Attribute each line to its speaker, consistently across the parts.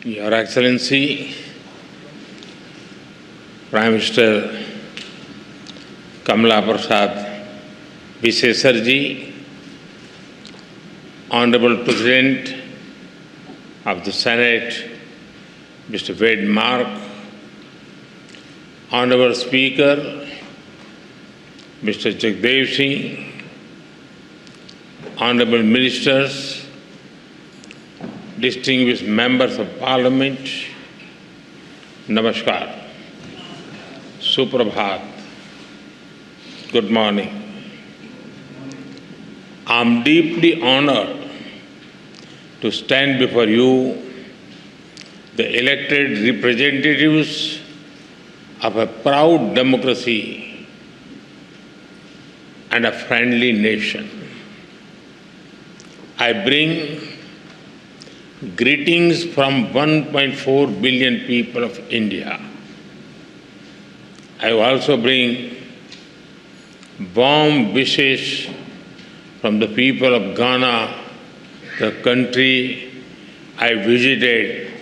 Speaker 1: Your Excellency, Prime Minister Kamala Prasad Vishesarji, Honorable President of the Senate, Mr. Wade Mark, Honorable Speaker, Mr. Jagdev Singh, Honorable Ministers, distinguished members of Parliament, Namaskar, Suprabhat, good morning. I am deeply honored to stand before you, the elected representatives of a proud democracy and a friendly nation. I bring greetings from 1.4 billion people of India. I also bring warm wishes from the people of Ghana, the country I visited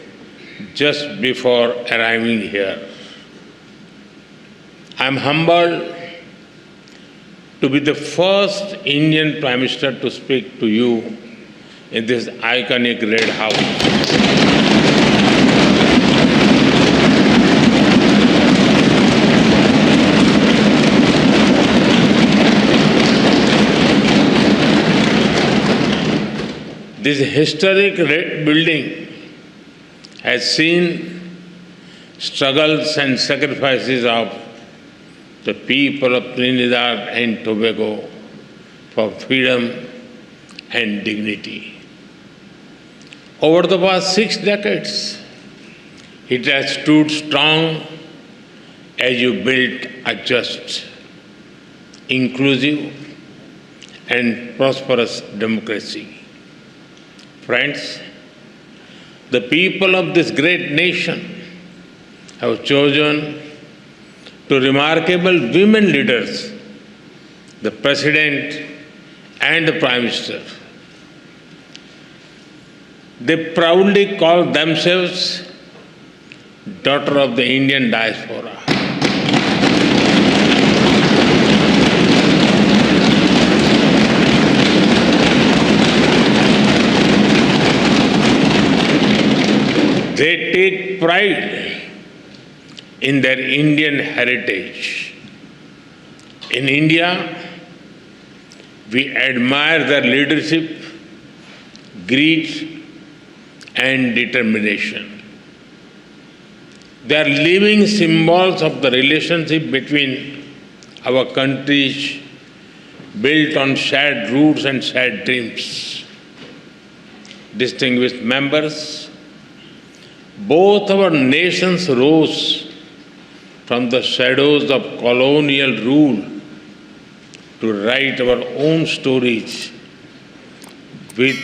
Speaker 1: just before arriving here. I am humbled to be the first Indian Prime Minister to speak to you in this iconic Red House. This historic red building has seen struggles and sacrifices of the people of Trinidad and Tobago for freedom and dignity. Over the past 6 decades, it has stood strong as you built a just, inclusive, and prosperous democracy. Friends, the people of this great nation have chosen two remarkable women leaders, the President and the Prime Minister. They proudly call themselves daughter of the Indian diaspora. They take pride in their Indian heritage. In India, we admire their leadership, grit, and determination. They are living symbols of the relationship between our countries, built on shared roots and shared dreams. Distinguished members, both our nations rose from the shadows of colonial rule to write our own stories with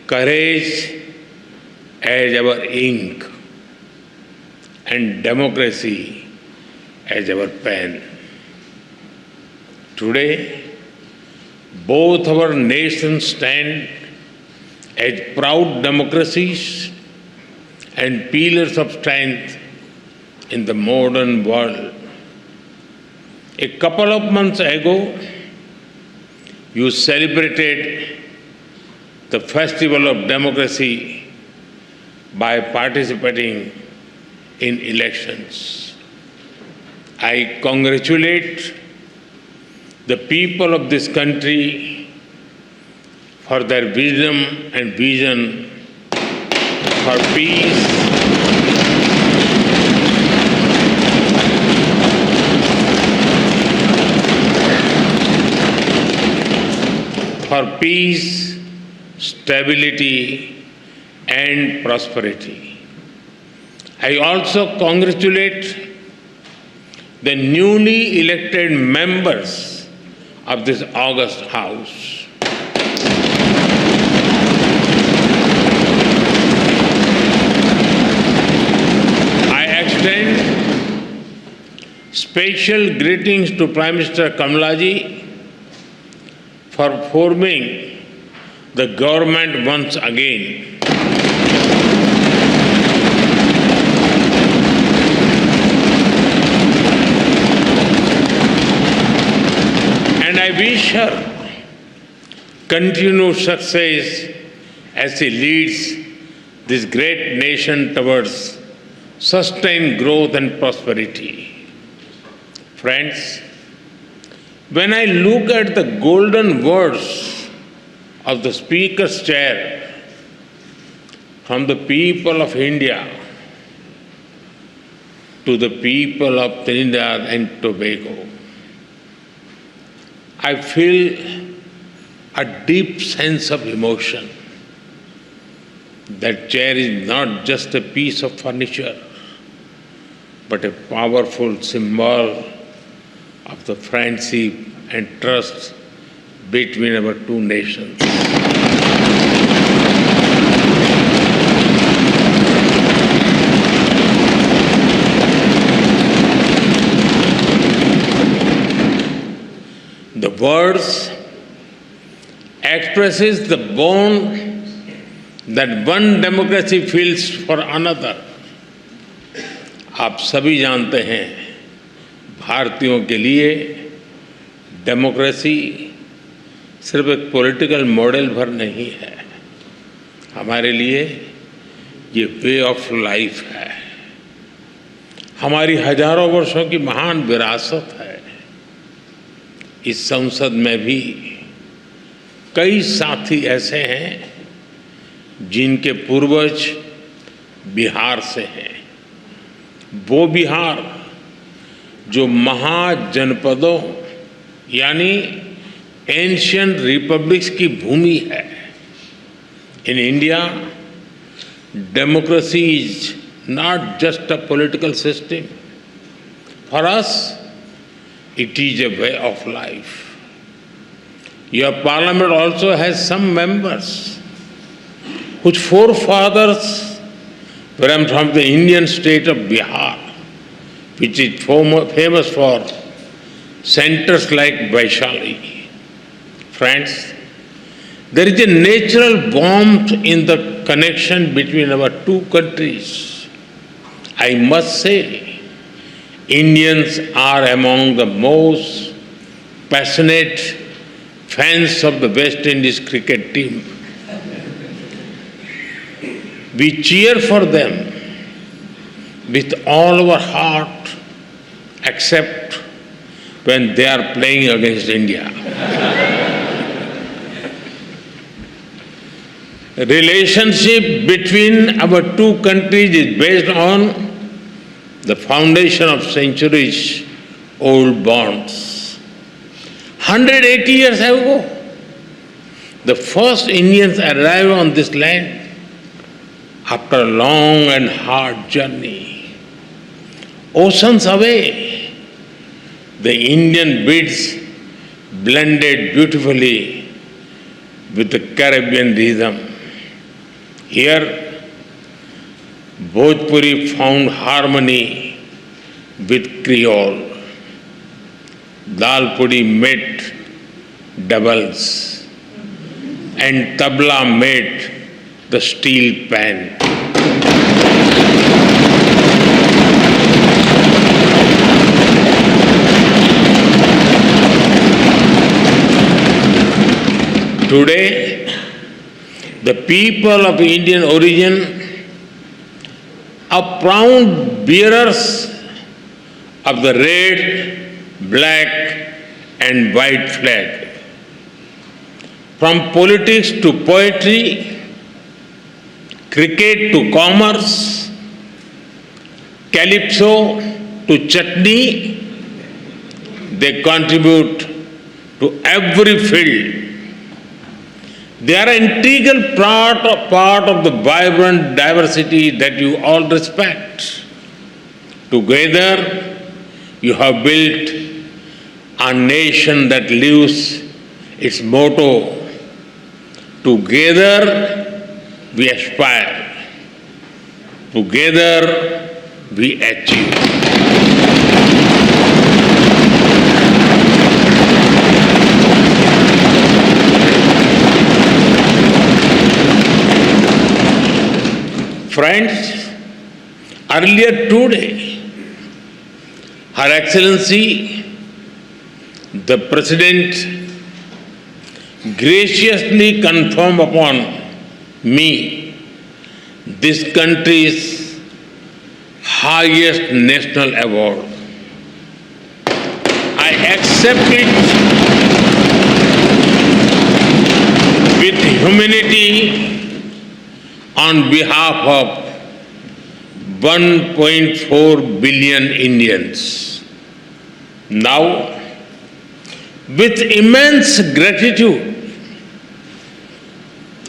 Speaker 1: courage as our ink and democracy as our pen. Today, both our nations stand as proud democracies and pillars of strength in the modern world. A couple of months ago, you celebrated the festival of democracy by participating in elections. I congratulate the people of this country for their wisdom and vision for peace, stability, and prosperity. I also congratulate the newly elected members of this august House. I extend special greetings to Prime Minister Kamalaji for forming the government once again. her continued success as she leads this great nation towards sustained growth and prosperity. Friends, when I look at the golden words of the Speaker's chair from the people of India to the people of Trinidad and Tobago, I feel a deep sense of emotion. That chair is not just a piece of furniture, but a powerful symbol of the friendship and trust between our two nations. The words expresses the bond that one democracy feels for another. आप सभी जानते हैं, भारतीयों के लिए democracy सिर्फ एक political model भर नहीं है, हमारे लिए ये वे ऑफ लाइफ है, हमारी हजारों वर्षों की महान विरासत है। इस संसद में भी कई साथी ऐसे हैं जिनके पूर्वज बिहार से हैं। वो बिहार जो महाजनपदों यानी एंशियंट रिपब्लिक्स की भूमि है। In India, democracy is not just a political system, for us it is a way of life. Your parliament also has some members whose forefathers were from the Indian state of Bihar, which is famous for centers like Vaishali. Friends, there is a natural warmth in the connection between our two countries. I must say, Indians are among the most passionate fans of the West Indies cricket team. We cheer for them with all our heart, except when they are playing against India. The relationship between our two countries is based on the foundation of centuries-old bonds. 180 years ago, the first Indians arrived on this land after a long and hard journey. Oceans away, the Indian beats blended beautifully with the Caribbean rhythm. Here, Bhojpuri found harmony with Creole. Dal puri met doubles and tabla met the steel pan. Today, the people of Indian origin are proud bearers of the red, black and white flag. From politics to poetry, cricket to commerce, calypso to chutney, they contribute to every field. They are an integral part of the vibrant diversity that you all respect. Together, you have built a nation that lives its motto, together we aspire, together we achieve. Friends, earlier today, Her Excellency, the President graciously conferred upon me this country's highest national award. I accept it with humility on behalf of 1.4 billion Indians. Now, with immense gratitude,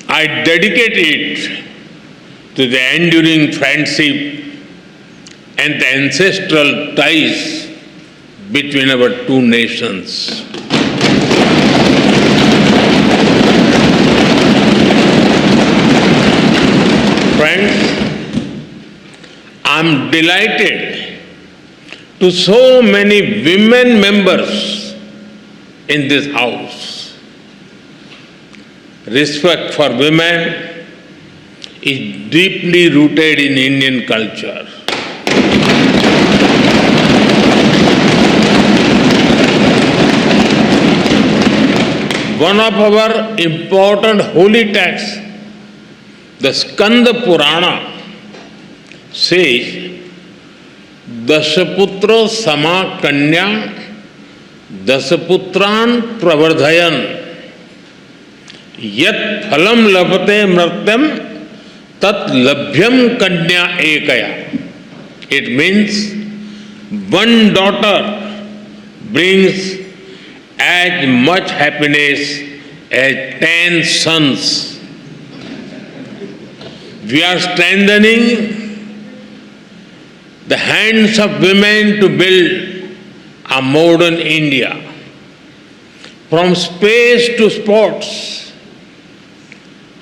Speaker 1: I dedicate it to the enduring friendship and the ancestral ties between our two nations. Friends, I'm delighted to so many women members in this house. Respect for women is deeply rooted in Indian culture. One of our important holy texts, the Skanda Purana, says, Dashaputra sama kanya, Dasaputran pravardhayan, Yat phalam labhate mratyam, Tat labhyam kanya ekaya. It means one daughter brings as much happiness as 10 sons. We are strengthening the hands of women to build a modern India. From space to sports,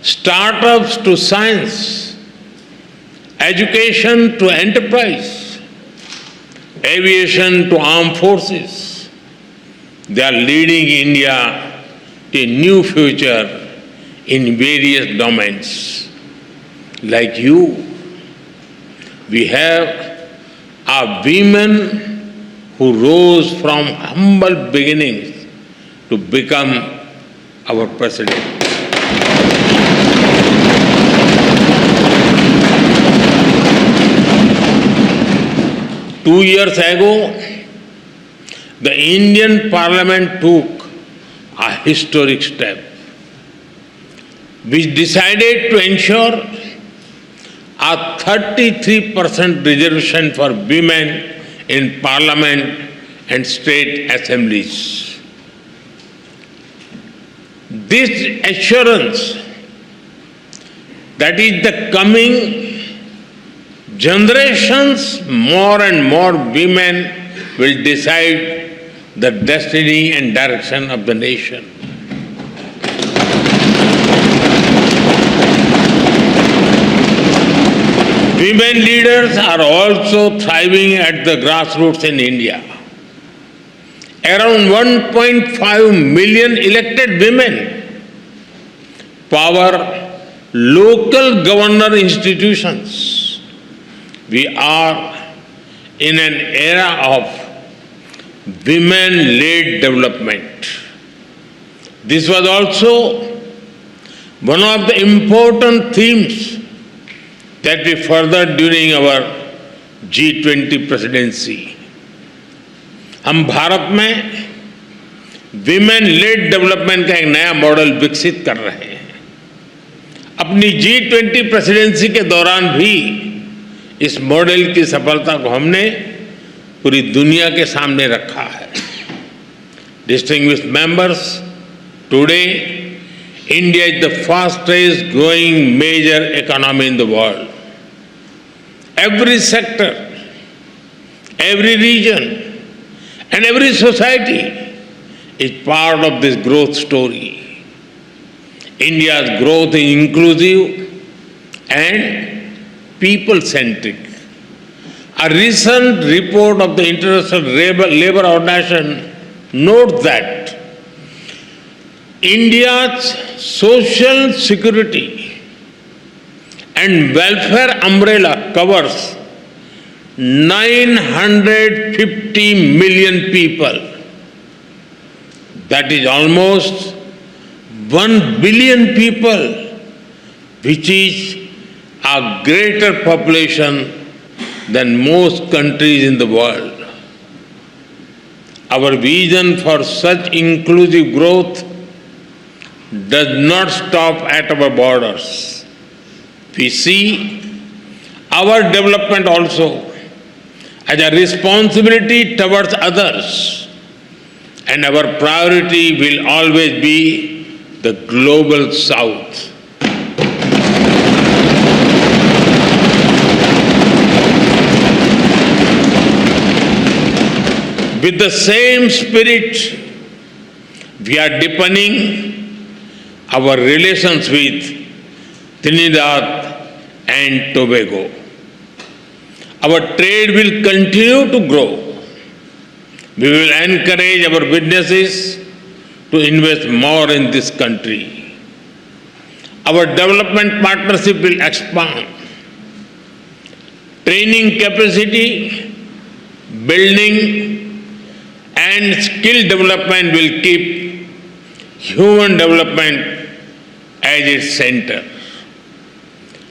Speaker 1: startups to science, education to enterprise, aviation to armed forces, they are leading India to a new future in various domains. Like you, we have our women who rose from humble beginnings to become our president. Two years ago, the Indian Parliament took a historic step, which decided to ensure a 33% reservation for women in Parliament and state assemblies. This assurance that is the coming generations, more and more women will decide the destiny and direction of the nation. Women leaders are also thriving at the grassroots in India. Around 1.5 million elected women power local governor institutions. We are in an era of women-led development. This was also one of the important themes that we furthered during our G20 presidency. हम भारत में women lead development का एक नया model विकसित कर रहे हैं. अपनी G20 प्रेसिडेंसी के दौरान भी इस मॉडल की सफलता को हमने पूरी दुनिया के सामने रखा है. Distinguished members, today India is the fastest growing major economy in the world. Every sector, every region, and every society is part of this growth story. India's growth is inclusive and people-centric. A recent report of the International Labour Organization notes that India's social security and welfare umbrella covers 950 million people. That is almost 1 billion people, which is a greater population than most countries in the world. Our vision for such inclusive growth does not stop at our borders. We see our development also as a responsibility towards others, and our priority will always be the global South. With the same spirit, we are deepening our relations with Trinidad and Tobago. Our trade will continue to grow. We will encourage our businesses to invest more in this country. Our development partnership will expand. Training capacity, building, and skill development will keep human development as its center.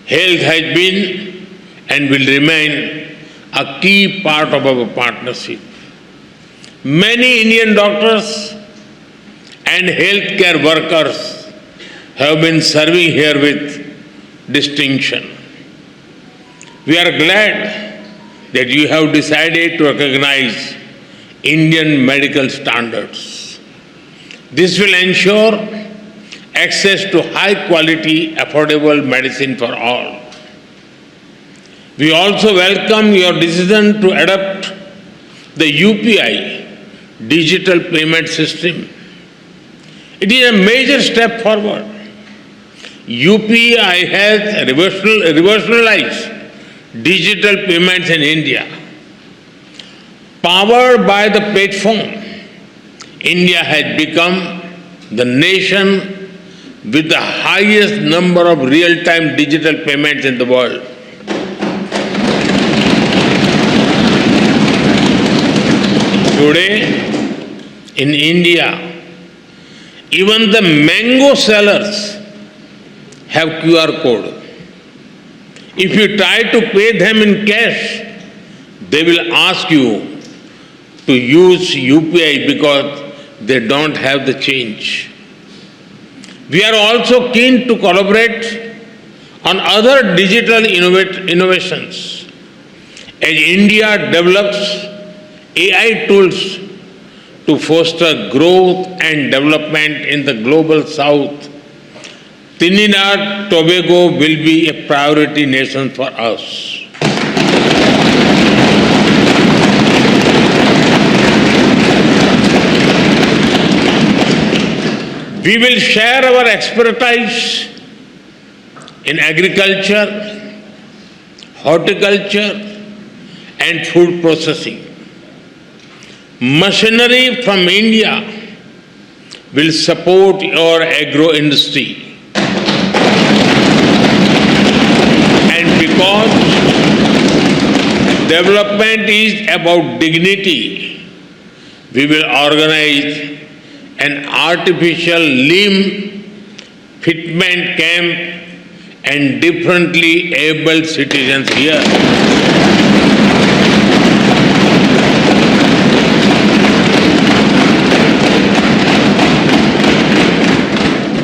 Speaker 1: Health has been and will remain a key part of our partnership. Many Indian doctors and healthcare workers have been serving here with distinction. We are glad that you have decided to recognize Indian medical standards. This will ensure access to high quality, affordable medicine for all. We also welcome your decision to adopt the UPI digital payment system. It is a major step forward. UPI has revolutionized digital payments in India. Powered by the platform, India has become the nation with the highest number of real-time digital payments in the world. Today, in India, even the mango sellers have QR code. If you try to pay them in cash, they will ask you to use UPI because they don't have the change. We are also keen to collaborate on other digital innovations. As India develops AI tools to foster growth and development in the global South, Trinidad and Tobago will be a priority nation for us. We will share our expertise in agriculture, horticulture, and food processing. Machinery from India will support your agro industry. And because development is about dignity, we will organize an artificial limb fitment camp and differently able citizens here.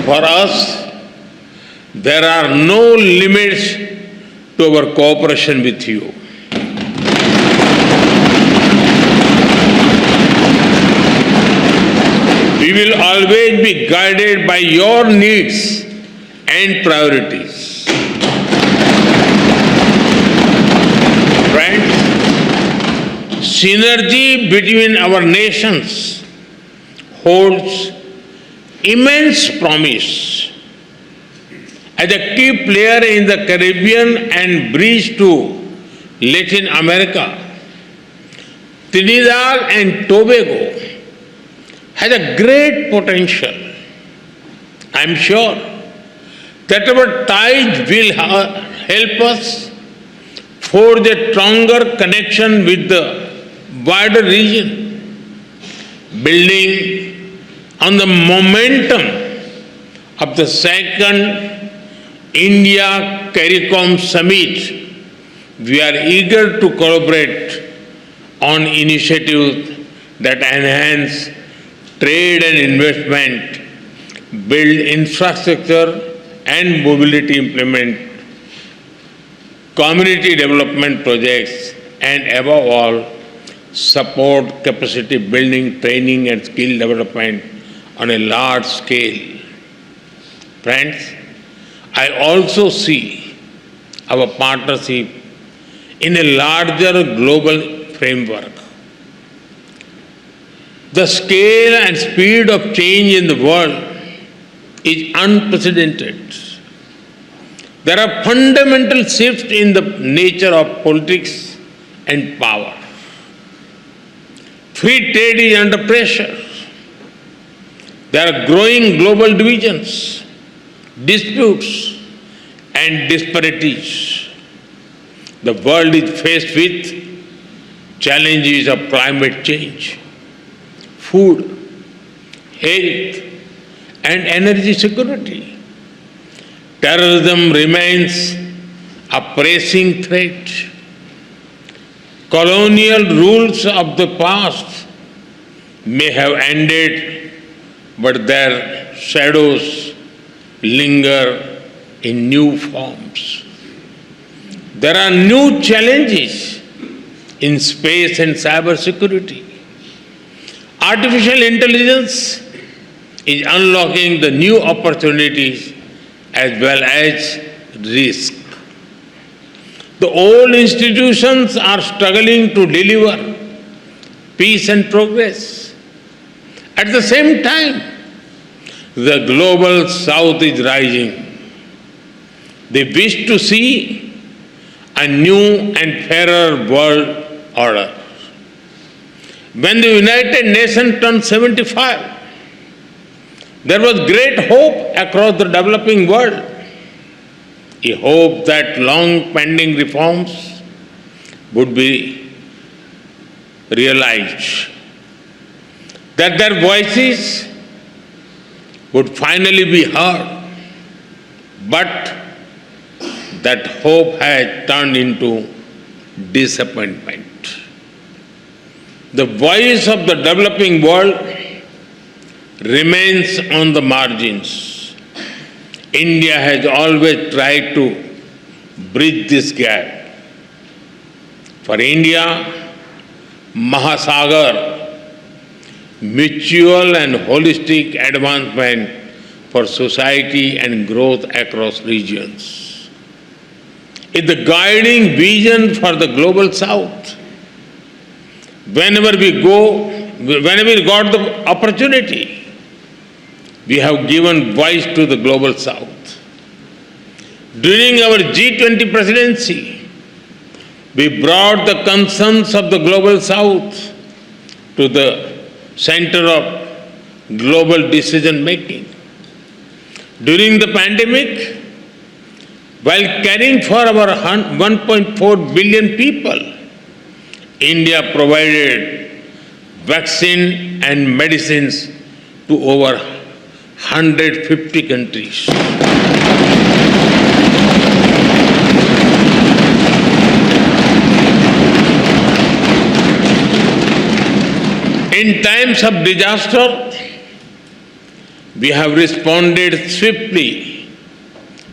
Speaker 1: For us, there are no limits to our cooperation with you. We will always be guided by your needs and priorities. Friends, synergy between our nations holds immense promise. As a key player in the Caribbean and bridge to Latin America, Trinidad and Tobago has a great potential. I am sure that our ties will help us forge a stronger connection with the wider region, building on the momentum of the second India CARICOM Summit, we are eager to collaborate on initiatives that enhance trade and investment, build infrastructure and mobility, implement community development projects, and above all, support capacity building, training and skill development on a large scale. Friends, I also see our partnership in a larger global framework. The scale and speed of change in the world is unprecedented. There are fundamental shifts in the nature of politics and power. Free trade is under pressure. There are growing global divisions, disputes, and disparities. The world is faced with challenges of climate change, food, health, and energy security. Terrorism remains a pressing threat. Colonial rules of the past may have ended, but their shadows linger in new forms. There are new challenges in space and cyber security. Artificial intelligence is unlocking the new opportunities as well as risk. The old institutions are struggling to deliver peace and progress. At the same time, the global south is rising. They wish to see a new and fairer world order. When the United Nations turned 75, there was great hope across the developing world. A hope that long pending reforms would be realized, that their voices would finally be heard. But that hope has turned into disappointment. The voice of the developing world remains on the margins. India has always tried to bridge this gap. For India, Mahasagar, mutual and holistic advancement for society and growth across regions, is the guiding vision for the global south. Whenever we got the opportunity, we have given voice to the global south. During our G20 presidency, we brought the concerns of the global south to the center of global decision making. During the pandemic, while caring for our 1.4 billion people, India provided vaccine and medicines to over 150 countries. In times of disaster, we have responded swiftly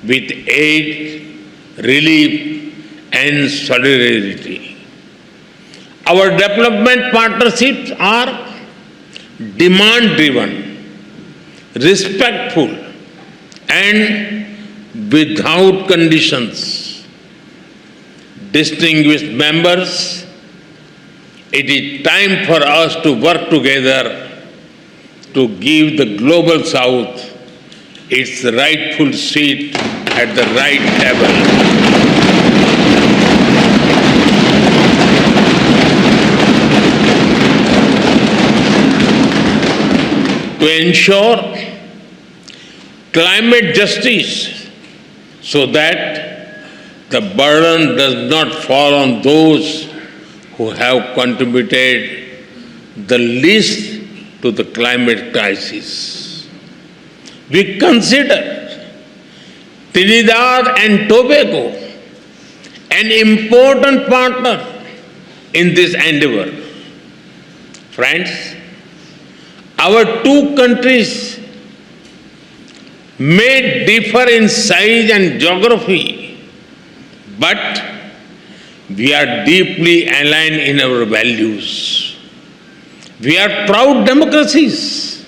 Speaker 1: with aid, relief, and solidarity. Our development partnerships are demand-driven, respectful, and without conditions. Distinguished members, it is time for us to work together to give the global south its rightful seat at the right table. To ensure climate justice so that the burden does not fall on those who have contributed the least to the climate crisis. we consider Trinidad and Tobago an important partner in this endeavor. Friends, our two countries may differ in size and geography, but we are deeply aligned in our values. We are proud democracies.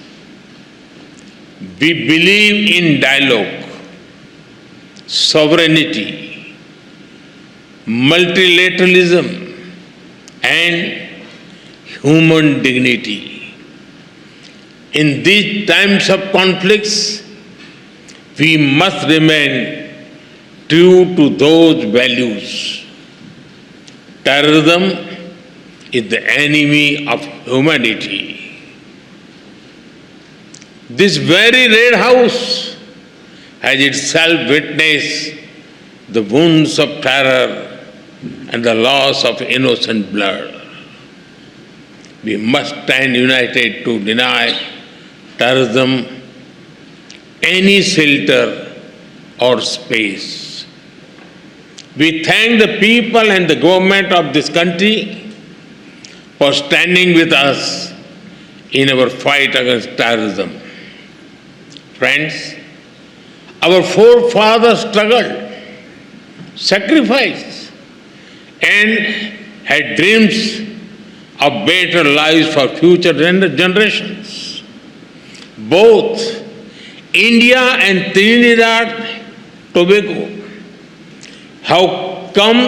Speaker 1: We believe in dialogue, sovereignty, multilateralism, and human dignity. In these times of conflicts, we must remain true to those values. Terrorism is the enemy of humanity. This very Red House has itself witnessed the wounds of terror and the loss of innocent blood. We must stand united to deny terrorism any shelter or space. We thank the people and the government of this country for standing with us in our fight against terrorism. Friends, our forefathers struggled, sacrificed, and had dreams of better lives for future generations. Both India and Trinidad Tobago have come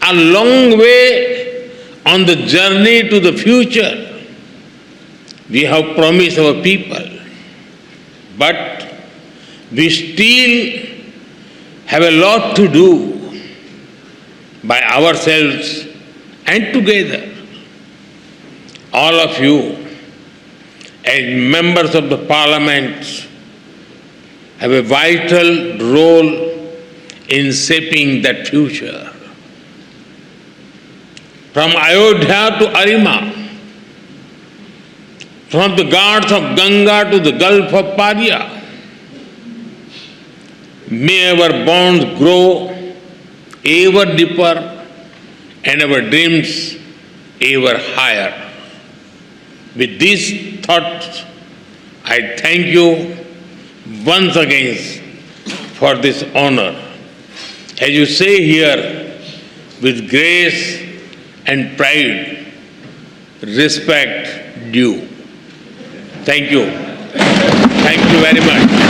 Speaker 1: a long way on the journey to the future we have promised our people. But we still have a lot to do by ourselves and together. All of you, as members of the Parliament, have a vital role in shaping that future. From Ayodhya to Arima, from the Ghats of Ganga to the Gulf of Paria, may our bonds grow ever deeper and our dreams ever higher. With these thoughts, I thank you once again for this honor. As you say here, with grace and pride, respect due. Thank you. Thank you very much.